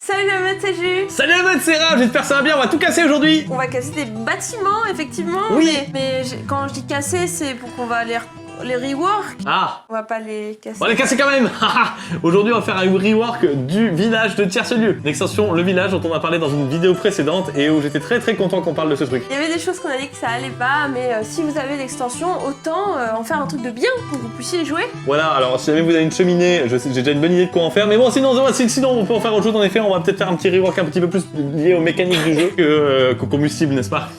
Salut la meute, c'est Jus. Salut la mode, c'est Raph, j'espère que ça va bien, on va tout casser aujourd'hui. On va casser des bâtiments, effectivement. Oui. Mais quand je dis casser, c'est pour qu'on va les rework. Ah, On va pas les casser. on va les casser quand même. Aujourd'hui, on va faire un rework du village de Tierce-Lieu. L'extension Le Village dont on a parlé dans une vidéo précédente et où j'étais très content qu'on parle de ce truc. Il y avait des choses qu'on a dit que ça allait pas, mais si vous avez l'extension, autant en faire un truc de bien pour que vous puissiez y jouer. Voilà, alors si jamais vous avez une cheminée, j'ai déjà une bonne idée de quoi en faire, mais bon, sinon on peut en faire autre chose. En effet, on va peut-être faire un petit rework un petit peu plus lié aux mécaniques du jeu qu'au combustible, n'est-ce pas?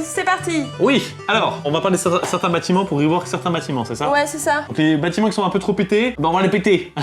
C'est parti. Oui, alors, on va parler de certains bâtiments pour rework certains bâtiments, c'est ça? Ouais, c'est ça. Donc les bâtiments qui sont un peu trop pétés, ben on va les péter.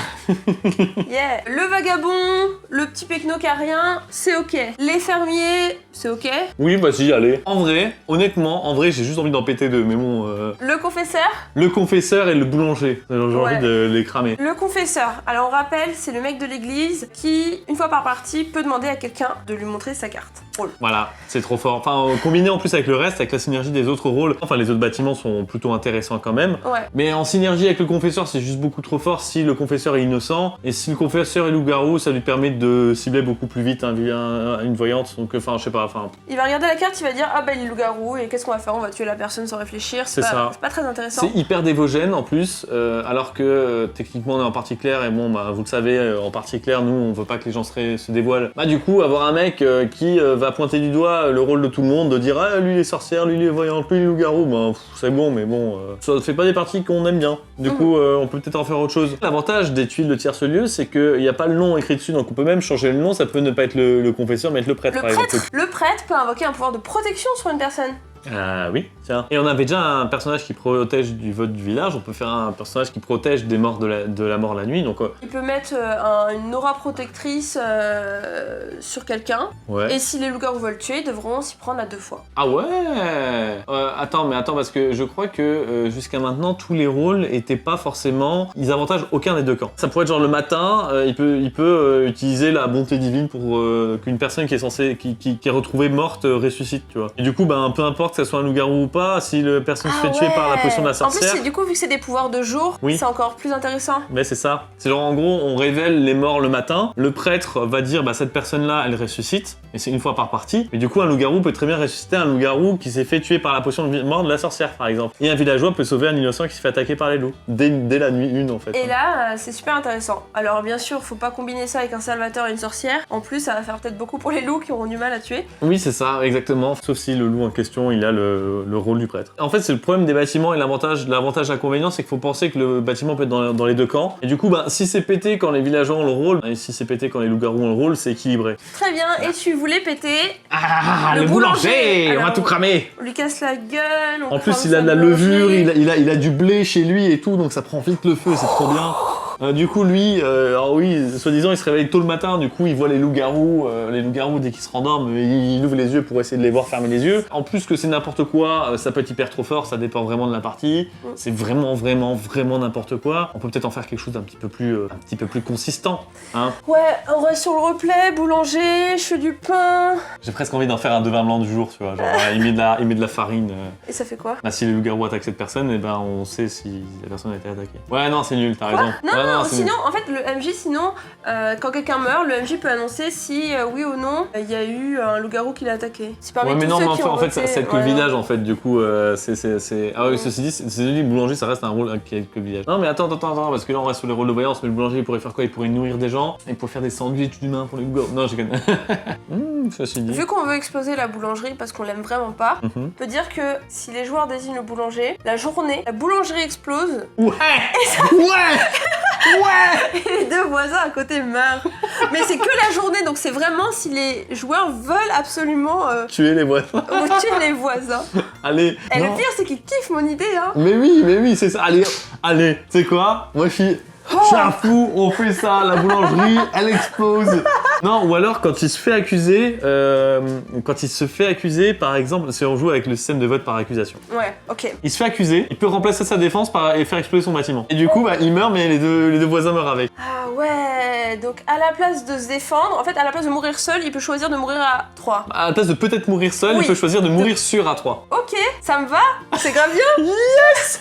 Yeah. Le vagabond, le petit pecno qui a rien, c'est ok. Les fermiers, c'est ok. Oui, bah si, allez. En vrai, honnêtement, j'ai juste envie d'en péter deux, mais bon... Le confesseur. Le confesseur et le boulanger, j'ai Ouais. envie de les cramer. Le confesseur, alors on rappelle, c'est le mec de l'église qui, une fois par partie, peut demander à quelqu'un de lui montrer sa carte. Rôle. Voilà, c'est trop fort. Enfin, combiné en plus avec le reste, avec la synergie des autres rôles, enfin les autres bâtiments sont plutôt intéressants quand même. Ouais. Mais en synergie avec le confesseur, c'est juste beaucoup trop fort si le confesseur est innocent. Et si le confesseur est loup-garou, ça lui permet de cibler beaucoup plus vite une voyante. Donc, enfin, je sais pas, enfin... Il va regarder la carte, il va dire ah bah il est loup-garou et qu'est-ce qu'on va faire? On va tuer la personne sans réfléchir. C'est ça. C'est pas très intéressant. C'est hyper dévogène en plus, alors que techniquement on est en partie claire et bon bah vous le savez, en partie claire nous on veut pas que les gens se dévoilent. Bah du coup avoir un mec qui va pointer du doigt le rôle de tout le monde, de dire ah lui il est sorcière, lui il est voyante, lui il est loup-garou, bah c'est bon mais bon, ça fait pas des parties qu'on aime bien. Du coup on peut peut-être en faire autre chose. L'avantage des tuiles de Tierce-Lieu c'est qu'il n'y a pas le nom écrit dessus donc on peut même changer le nom, ça peut ne pas être le confesseur mais être le prêtre par exemple. Le prêtre peut invoquer un pouvoir de protection sur une personne. Ah oui, tiens. Et on avait déjà un personnage qui protège du vote du village, on peut faire un personnage qui protège des morts de la mort la nuit, donc... Il peut mettre une aura protectrice sur quelqu'un. Ouais. Et si les loups-garous veulent tuer, ils devront s'y prendre à 2 fois. Ah ouais. Attends, parce que je crois que jusqu'à maintenant, tous les rôles étaient pas forcément... Ils avantagent aucun des deux camps. Ça pourrait être genre le matin, il peut utiliser la bonté divine pour qu'une personne qui est censée... qui est retrouvée morte ressuscite, tu vois. Et du coup, ben, peu importe que ça soit un loup-garou ou pas, si la personne se fait tuer par la potion de la sorcière... En plus, du coup, vu que c'est des pouvoirs de jour, oui. C'est encore plus intéressant. Mais c'est ça. C'est genre en gros, on révèle les morts le matin, le prêtre va dire bah cette personne-là, elle ressuscite, et c'est une fois par partie. Et du coup, un loup-garou peut très bien ressusciter un loup-garou qui s'est fait tuer par la potion de mort de la sorcière, par exemple. Et un villageois peut sauver un innocent qui se fait attaquer par les loups. Dès la nuit 1 en fait. Et là, c'est super intéressant. Alors bien sûr, faut pas combiner ça avec un salvateur et une sorcière. En plus, ça va faire peut-être beaucoup pour les loups qui auront du mal à tuer. Oui, c'est ça, exactement. Sauf si le loup en question, il a le rôle du prêtre. En fait, c'est le problème des bâtiments et l'avantage c'est qu'il faut penser que le bâtiment peut être dans les deux camps. Et du coup, bah, si c'est pété quand les villageois ont le rôle, et si c'est pété quand les loups-garous ont le rôle, c'est équilibré. Très bien, et tu voulais péter Le boulanger. Alors, on va tout cramer. On lui casse la gueule. En plus, il a de la levure, il a du blé chez lui et tout, donc ça prend vite le feu, c'est trop bien. Du coup, lui, alors oui, soi-disant, il se réveille tôt le matin, du coup, il voit les loups-garous dès qu'ils se rendorment, il ouvre les yeux pour essayer de les voir fermer les yeux. En plus que c'est n'importe quoi, ça peut être hyper trop fort, ça dépend vraiment de la partie. C'est vraiment n'importe quoi. On peut peut-être en faire quelque chose d'un petit peu plus consistant, hein. Ouais, on reste sur le replay, boulanger, je fais du pain. J'ai presque envie d'en faire un devin blanc du jour, tu vois, genre il met de la farine. Et ça fait quoi? Bah, si les loups-garous attaquent cette personne, et ben on sait si la personne a été attaquée. Ouais, non, c'est nul, t'as raison. Non, sinon, en fait, le MJ, quand quelqu'un meurt, le MJ peut annoncer si, oui ou non, il y a eu un loup-garou qui l'a attaqué. Si parmi ouais, mais tous non, ceux mais qui ont en fait, voté, ça aide que le village, en fait, du coup, c'est... Ah oui, ceci dit, c'est dit, boulanger, ça reste un rôle qui aide que le village. Non, mais attends, parce que là, on reste sur les rôles de voyance, mais le boulanger, il pourrait faire quoi? Il pourrait nourrir des gens, il pourrait faire des sandwichs d'humains pour les loups-garous. Non, j'ai connais. Ceci dit. Vu qu'on veut exploser la boulangerie parce qu'on l'aime vraiment pas, Mhm. on peut dire que si les joueurs désignent le boulanger, la journée, la boulangerie explose Ouais. Ouais. et les 2 voisins à côté meurent. Mais c'est que la journée, donc c'est vraiment si les joueurs veulent absolument Tuer les voisins. tuer les voisins. Allez. Et non. le pire, c'est qu'ils kiffent mon idée, hein. Mais oui, c'est ça. Allez, tu sais quoi? Moi, je suis un fou, on fait ça, la boulangerie, elle explose. Non, ou alors quand il se fait accuser, par exemple, si on joue avec le système de vote par accusation. Ouais, ok. Il se fait accuser, il peut remplacer sa défense et faire exploser son bâtiment. Et du coup, bah, il meurt, mais les deux voisins meurent avec. Ah ouais, donc à la place de se défendre, en fait, à la place de mourir seul, il peut choisir de mourir à 3. À la place de peut-être mourir seul, Oui. il peut choisir de mourir sûr à 3. Ok, ça me va, c'est grave bien. Yes.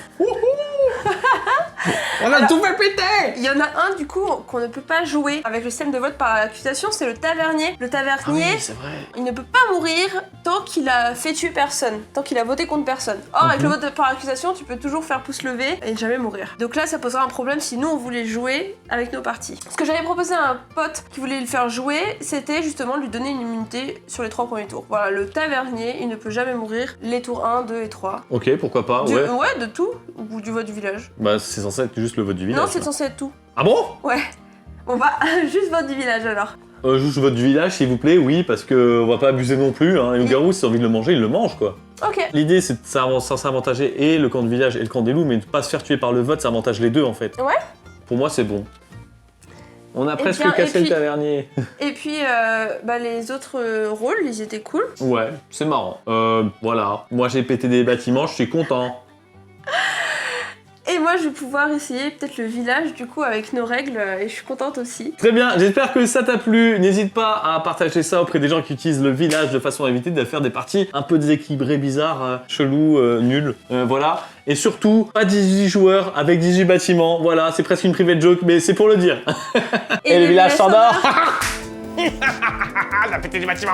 On a tout fait péter. Il y en a un du coup qu'on ne peut pas jouer avec le système de vote par accusation, c'est le tavernier. Le tavernier, Ah oui, c'est vrai. il ne peut pas mourir tant qu'il a fait tuer personne, tant qu'il a voté contre personne. Or, avec le vote par accusation, tu peux toujours faire pouce levé et ne jamais mourir. Donc là, ça posera un problème si nous on voulait jouer avec nos parties. Ce que j'avais proposé à un pote qui voulait le faire jouer, c'était justement de lui donner une immunité sur les 3 premiers tours. Voilà, le tavernier, il ne peut jamais mourir les tours 1, 2 et 3. Ok, pourquoi pas, ouais. Ouais, de tout, ou du vote du village. Bah, c'est censé être juste le vote du village. Non, c'est quoi. censé être tout. Ah bon? Ouais. Bon bah, juste vote du village alors. Juste vote du village, s'il vous plaît, oui, parce que on va pas abuser non plus. Hein. Les loups-garous, s'ils ont envie de le manger, ils le mangent, quoi. Ok. L'idée, c'est censé avantager et le camp de village et le camp des loups, mais ne pas se faire tuer par le vote, ça avantage les deux, en fait. Ouais. Pour moi, c'est bon. On a presque bien, cassé et le puis- tavernier. Et puis, bah, les autres rôles, ils étaient cool. Ouais, c'est marrant. Voilà. Moi, j'ai pété des bâtiments, je suis content. Et moi, je vais pouvoir essayer peut-être le village, du coup, avec nos règles, et je suis contente aussi. Très bien, j'espère que ça t'a plu. N'hésite pas à partager ça auprès des gens qui utilisent le village de façon à éviter de faire des parties un peu déséquilibrées, bizarres, chelous, nulles. Voilà. Et surtout, pas 18 joueurs avec 18 bâtiments. Voilà, c'est presque une private joke, mais c'est pour le dire. Et le village s'endort. On a pété des bâtiments.